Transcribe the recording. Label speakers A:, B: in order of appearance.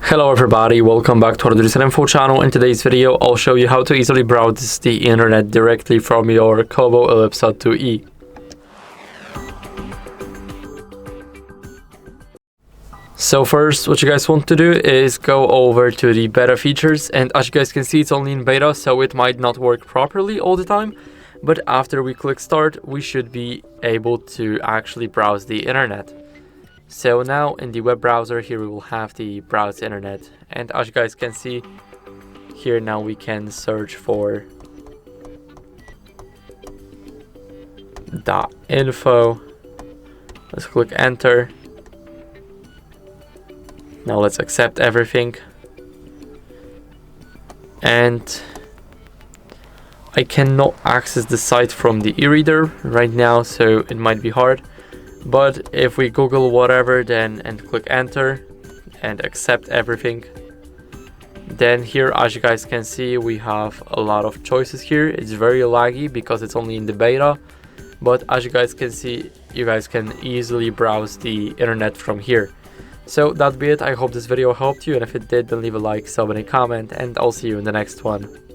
A: Hello everybody, welcome back to HardReset.Info channel. In today's video, I'll show you how to easily browse the internet directly from your KOBO Elipsa 2e. So first, what you guys want to do is go over to the beta features, and as you guys can see, it's only in beta, so it might not work properly all the time. But after we click start, we should be able to actually browse the internet. So now in the web browser here we will have the browse internet, and as you guys can see here, now we can search for .info. Let's click enter. Now let's accept everything, and I cannot access the site from the e-reader right now, so it might be hard. But if we Google whatever then and click enter and accept everything, then here, as you guys can see, we have a lot of choices here. It's very laggy because it's only in the beta, but as you guys can see, you guys can easily browse the internet from here. So that'd be it. I hope this video helped you, and if it did, then leave a like, sub, and a comment, and I'll see you in the next one.